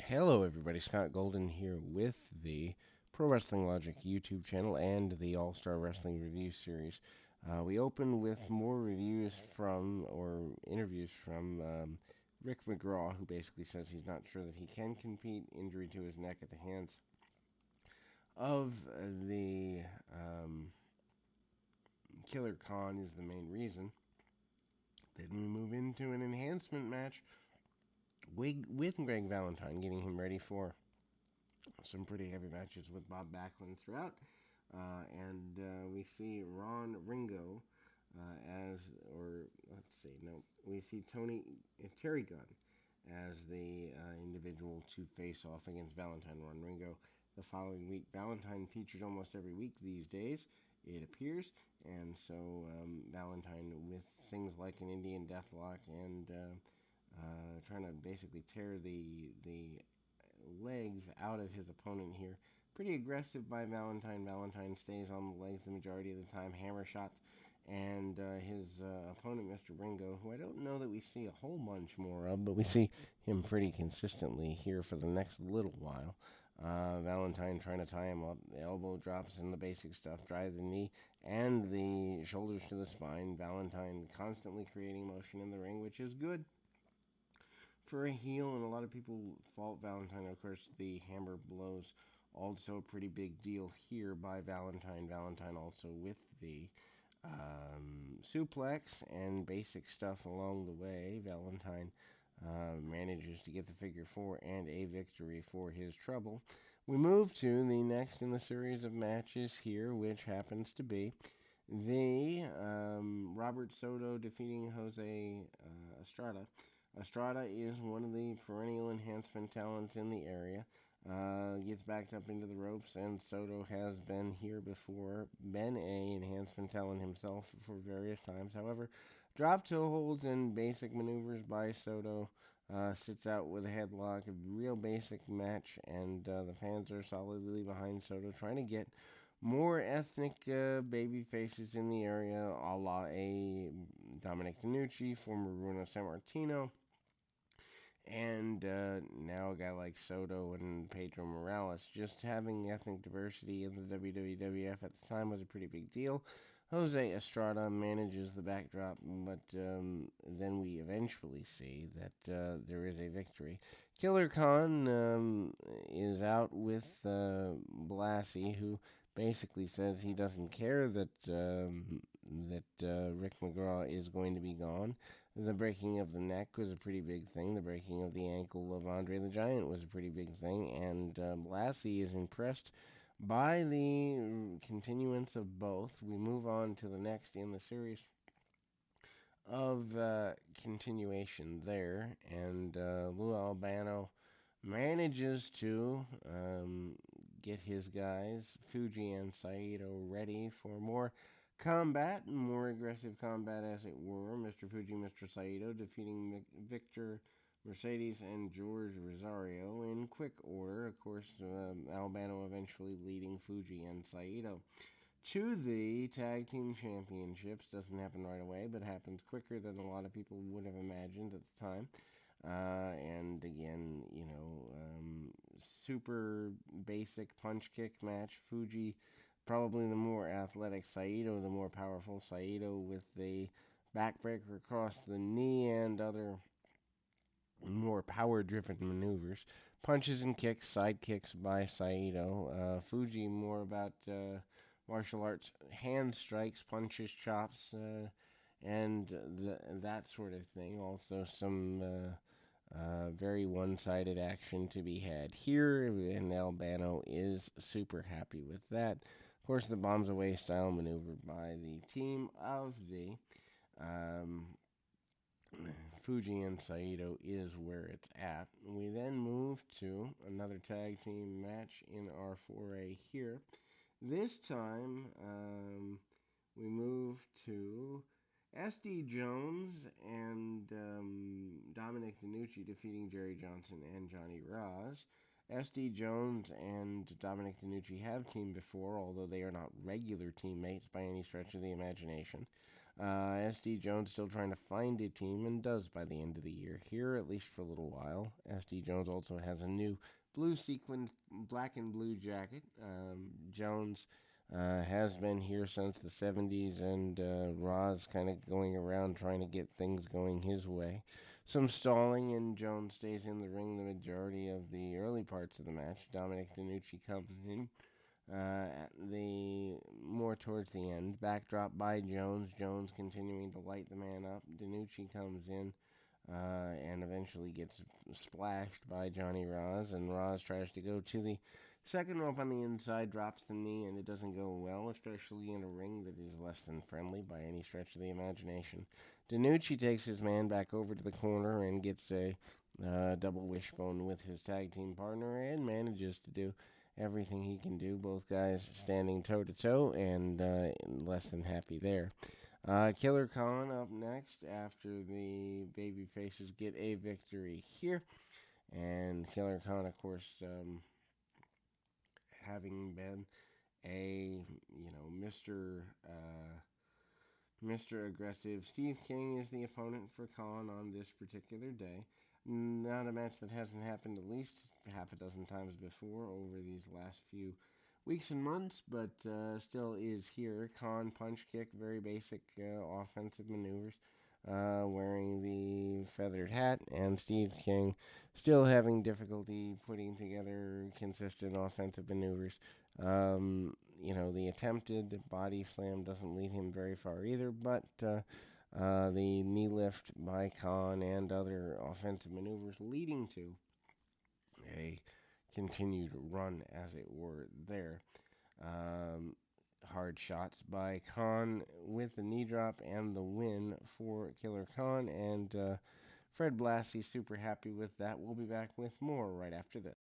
Hello, everybody. Scott Golden here with the Pro Wrestling Logic YouTube channel and the All Star Wrestling Review Series. We open with more reviews from, or interviews from, Rick McGraw, who basically says he's not sure that he can compete, injury to his neck at the hands of the Killer Khan is the main reason. Then we move into an enhancement match with Greg Valentine, getting him ready for some pretty heavy matches with Bob Backlund throughout. And we see Ron Ringo we see Terry Gunn as the individual to face off against Valentine. Ron Ringo the following week. Valentine featured almost every week these days, it appears, and so Valentine with things like an Indian Deathlock and trying to basically tear the legs out of his opponent here. Pretty aggressive by Valentine. Valentine stays on the legs the majority of the time, hammer shots, and his opponent, Mr. Ringo, who I don't know that we see a whole bunch more of, but we see him pretty consistently here for the next little while. Valentine trying to tie him up, the elbow drops and the basic stuff, drive the knee and the shoulders to the spine. Valentine constantly creating motion in the ring, which is good for a heel, and a lot of people fault Valentine. Of course, the hammer blows, also a pretty big deal here by Valentine. Valentine also with the suplex and basic stuff along the way. Valentine manages to get the figure four and a victory for his trouble. We move to the next in the series of matches here, which happens to be the Robert Soto defeating Jose Estrada. Estrada is one of the perennial enhancement talents in the area. Gets backed up into the ropes, and Soto has been here before, been a enhancement talent himself for various times. However, drop toe holds and basic maneuvers by Soto. Sits out with a headlock, a real basic match, and the fans are solidly behind Soto, trying to get more ethnic baby faces in the area, a la a Dominic DeNucci, former Bruno Sammartino, and now a guy like Soto and Pedro Morales. Just having ethnic diversity in the WWF at the time was a pretty big deal. Jose Estrada manages the backdrop, but then we eventually see that there is a victory. Killer Khan is out with Blassie, who basically says he doesn't care that Rick McGraw is going to be gone. The breaking of the neck was a pretty big thing. The breaking of the ankle of Andre the Giant was a pretty big thing. And Blassie is impressed by the continuance of both. We move on to the next in the series of continuation there. And Lou Albano manages to get his guys, Fuji and Saito, ready for more combat, more aggressive combat as it were. Mr. Fuji, Mr. Saito defeating Victor Mercedes and George Rosario in quick order. Of course, Albano eventually leading Fuji and Saito to the tag team championships. Doesn't happen right away, but happens quicker than a lot of people would have imagined at the time. And again, super basic punch kick match. Fuji, probably the more athletic. Saito, the more powerful. Saito with the backbreaker across the knee and other more power-driven maneuvers. Punches and kicks, side kicks by Saito. Fuji more about martial arts, hand strikes, punches, chops, and that sort of thing. Also some very one-sided action to be had here, and Albano is super happy with that. Of course, the bombs away style maneuver by the team of the Fuji and Saito is where it's at. We then move to another tag team match in our foray here. This time, we move to SD Jones and Dominic DeNucci defeating Jerry Johnson and Johnny Ross. SD Jones and Dominic DeNucci have teamed before, although they are not regular teammates by any stretch of the imagination. SD Jones still trying to find a team and does by the end of the year here, at least for a little while. SD Jones also has a new blue sequined black and blue jacket. Jones has been here since the 70s, and Roz kind of going around trying to get things going his way. Some stalling, and Jones stays in the ring the majority of the early parts of the match. Dominic DeNucci comes in at the more towards the end. Backdrop by Jones. Jones continuing to light the man up. DeNucci comes in and eventually gets splashed by Johnny Roz, and Roz tries to go to the second rope on the inside, drops the knee, and it doesn't go well, especially in a ring that is less than friendly by any stretch of the imagination. DeNucci takes his man back over to the corner and gets a double wishbone with his tag team partner and manages to do everything he can do. Both guys standing toe to toe and less than happy there. Killer Khan up next after the baby faces get a victory here. And Killer Khan, of course, having been a Mr. Aggressive, Steve King is the opponent for Khan on this particular day. Not a match that hasn't happened at least half a dozen times before over these last few weeks and months, but still is here. Khan punch kick, very basic offensive maneuvers, wearing the feathered hat, and Steve King still having difficulty putting together consistent offensive maneuvers. The attempted body slam doesn't lead him very far either, but the knee lift by Khan and other offensive maneuvers leading to a continued run, as it were, there. Um, Hard shots by Khan with the knee drop and the win for Killer Khan, and Fred Blassie super happy with that. We'll be back with more right after this.